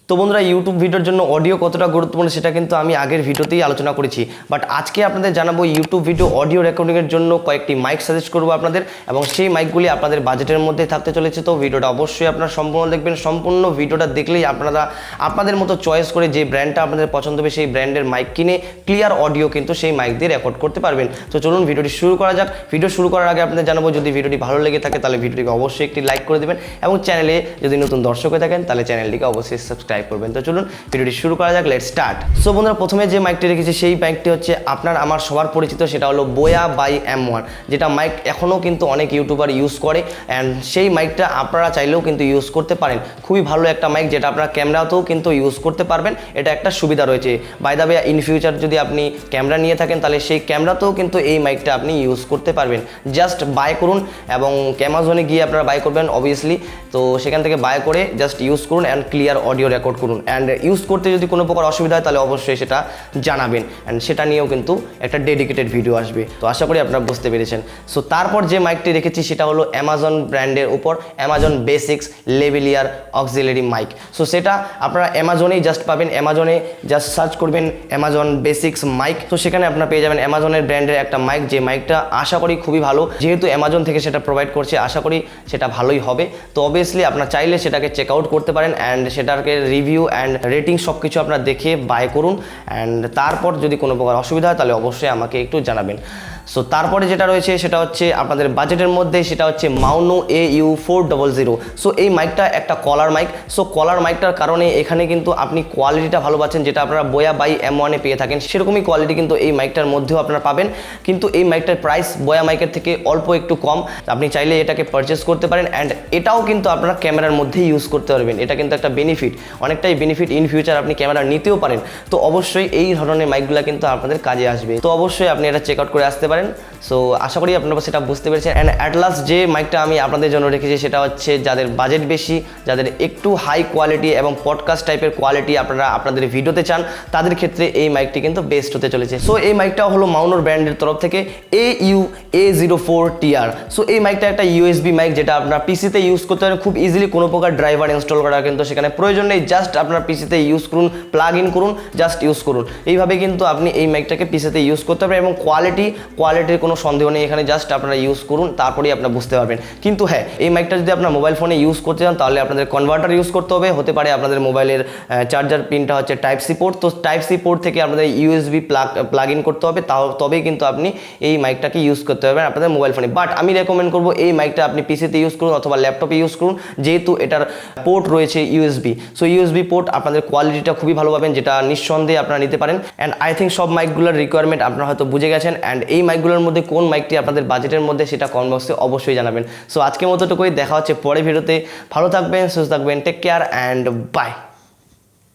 তো বন্ধুরা ইউটিউব ভিডিওর জন্য অডিও কতটা গুরুত্বপূর্ণ সেটা কিন্তু আমি আগের ভিডিওতেই আলোচনা করেছি, বাট আজকে আপনাদের জানাবো ইউটিউব ভিডিও অডিও রেকর্ডিংয়ের জন্য কয়েকটি মাইক সাজেস্ট করবো আপনাদের, এবং সেই মাইকগুলি আপনাদের বাজেটের মধ্যে থাকতে চলেছে। তো ভিডিওটা অবশ্যই আপনারা সম্পূর্ণ দেখবেন। সম্পূর্ণ ভিডিওটা দেখলেই আপনারা আপনাদের মতো চয়েস করে যে ব্র্যান্ডটা আপনাদের পছন্দ হবে সেই ব্র্যান্ডের মাইক কিনে ক্লিয়ার অডিও কিন্তু সেই মাইক দিয়ে রেকর্ড করতে পারবেন। তো চলুন ভিডিওটি শুরু করা যাক। ভিডিও শুরু করার আগে আপনাদের জানাবো যদি ভিডিওটি ভালো লেগে থাকে তাহলে ভিডিওটিকে অবশ্যই একটি লাইক করে দেবেন, এবং চ্যানেলে যদি নতুন দর্শক হয়ে থাকেন তাহলে চ্যানেলটিকে অবশ্যই সাবস্ক্রাইব করবেন। তো চলুন ভিডিওটি শুরু করা যাক, লেটস স্টার্ট। সো বন্ধুরা প্রথমে যে মাইকটি রেখেছি সেই মাইকটি হচ্ছে আপনার আমার সবার পরিচিত, সেটা হলো বোয়া বাই M1, যেটা মাইক এখনও কিন্তু অনেক ইউটিউবার ইউজ করে, অ্যান্ড সেই মাইকটা আপনারা চাইলেও কিন্তু ইউজ করতে পারেন। খুবই ভালো একটা মাইক যেটা আপনারা ক্যামেরাতেও কিন্তু ইউজ করতে পারবেন, এটা একটা সুবিধা রয়েছে। By the way in future যদি আপনি ক্যামেরা নিয়ে থাকেন তাহলে সেই ক্যামেরাতেও কিন্তু এই মাইকটা আপনি ইউজ করতে পারবেন। জাস্ট বাই করুন এবং অ্যামাজনে গিয়ে আপনারা বাই করবেন অবভিয়াসলি, তো সেখান থেকে বাই করে জাস্ট ইউজ করুন অ্যান্ড ক্লিয়ার অডিও রেকর্ড করুন। অ্যান্ড ইউজ করতে যদি কোনো প্রকার অসুবিধা হয় তাহলে অবশ্যই সেটা জানাবেন, অ্যান্ড সেটা নিয়েও কিন্তু একটা ডেডিকেটেড ভিডিও আসবে। তো আশা করি আপনারা বুঝতে পেরেছেন। সো তারপর যে মাইকটি রেখেছি সেটা হলো অ্যামাজন ব্র্যান্ডের উপর Amazon basics lavalier auxiliary mic. So সেটা আপনারা অ্যামাজনেই জাস্ট পাবেন, অ্যামাজনে জাস্ট সার্চ করবেন অ্যামাজন বেসিক্স মাইক, তো সেখানে আপনারা পেয়ে যাবেন অ্যামাজনের ব্র্যান্ডের একটা মাইক, যে মাইকটা আশা করি খুবই ভালো, যেহেতু অ্যামাজন থেকে সেটা প্রোভাইড করছে আশা করি সেটা ভালোই হবে। তো অবভিয়াসলি আপনারা চাইলে সেটাকে চেক আউট করতে পারেন, অ্যান্ড সেটাকে রিভিউ অ্যান্ড রেটিং সব কিছু আপনারা দেখে বাই করুন, অ্যান্ড তারপর যদি কোনো প্রকার অসুবিধা হয় তাহলে অবশ্যই আমাকে একটু জানাবেন। সো তারপরে যেটা রয়েছে সেটা হচ্ছে আপনাদের বাজেটের মধ্যে, সেটা হচ্ছে মাউনো AU400। সো এই মাইকটা একটা কলার মাইক। সো কলার মাইকটার কারণে এখানে কিন্তু আপনি কোয়ালিটিটা ভালো পাচ্ছেন, যেটা আপনারা বোয়া বাই M1 পেয়ে থাকেন সেরকমই কোয়ালিটি কিন্তু এই মাইকটার মধ্যেও আপনারা পাবেন, কিন্তু এই মাইকটার প্রাইস বোয়া মাইকের থেকে অল্প একটু কম। আপনি চাইলে এটাকে পারচেস করতে পারেন, অ্যান্ড এটাও কিন্তু আপনারা ক্যামেরার মধ্যেই ইউজ করতে পারবেন। এটা কিন্তু একটা বেনিফিট, অনেকটাই বেনিফিট। ইন ফিউচার আপনি ক্যামেরা নিতেও পারেন, তো অবশ্যই এই ধরনের মাইকগুলো কিন্তু আপনাদের কাজে আসবে। তো অবশ্যই আপনি এটা চেক আউট করে আসতে পারেন। সো আশা করি আপনারা সেটা বুঝতে পেরেছেন। অ্যান্ড অ্যাট লাস্ট যে মাইকটা আমি আপনাদের জন্য রেখেছি সেটা হচ্ছে যাদের বাজেট বেশি, যাদের একটু হাই কোয়ালিটি এবং পডকাস্ট টাইপের কোয়ালিটি আপনারা আপনাদের ভিডিওতে চান, তাদের ক্ষেত্রে এই মাইকটি কিন্তু বেস্ট হতে চলেছে। সো এই মাইকটাও হলো মাউনোর ব্র্যান্ডের তরফ থেকে AU-A04TR। সো এই মাইকটা একটা USB মাইক, যেটা আপনার পিসিতে ইউজ করতে পারেন খুব ইজিলি, কোনো প্রকার ড্রাইভার ইনস্টল করা কিন্তু সেখানে প্রয়োজন নেই। জাস্ট আপনার পিসিতে ইউজ করুন, প্লাগ ইন করুন, জাস্ট ইউজ করুন। এইভাবে কিন্তু আপনি এই মাইকটাকে পিসিতে ইউজ করতে পারবেন, এবং কোয়ালিটির কোনো সন্দেহ নেই এখানে। জাস্ট আপনারা ইউজ করুন, তারপরেই আপনারা বুঝতে পারবেন। কিন্তু হ্যাঁ, এই মাইকটা যদি আপনার মোবাইল ফোনে ইউজ করতে চান তাহলে আপনাদের কনভার্টার ইউজ করতে হবে। হতে পারে আপনাদের মোবাইলের চার্জার পিনটা হচ্ছে Type-C পোর্ট, তো Type-C পোর্ট থেকে আপনাদের USB প্লাগ ইন করতে হবে, তবেই কিন্তু আপনি এই মাইকটাকে ইউজ করতে পারবেন আপনাদের মোবাইল ফোনে। বাট আমি রেকমেন্ড করবো এই মাইকটা আপনি পিসিতে ইউজ করুন অথবা ল্যাপটপে ইউজ করুন, যেহেতু এটার পোর্ট রয়েছে USB। সো USB পোর্ট আপনাদের কোয়ালিটিটা খুবই ভালো পাবেন, যেটা নিঃসন্দেহে আপনারা নিতে পারেন। অ্যান্ড আই থিঙ্ক সব মাইকগুলোর রিকোয়ারমেন্ট আপনারা হয়তো বুঝে গেছেন, অ্যান্ড এই মাইকগুলোর মধ্যে কোন মাইকটি আপনাদের বাজেটের মধ্যে সেটা কমেন্ট বক্সে অবশ্যই জানাবেন। সো আজকের মতোটুকুই, দেখা হচ্ছে পরে ভিডিওতে। ভালো থাকবেন, সুস্থ থাকবেন, টেক কেয়ার অ্যান্ড বাই।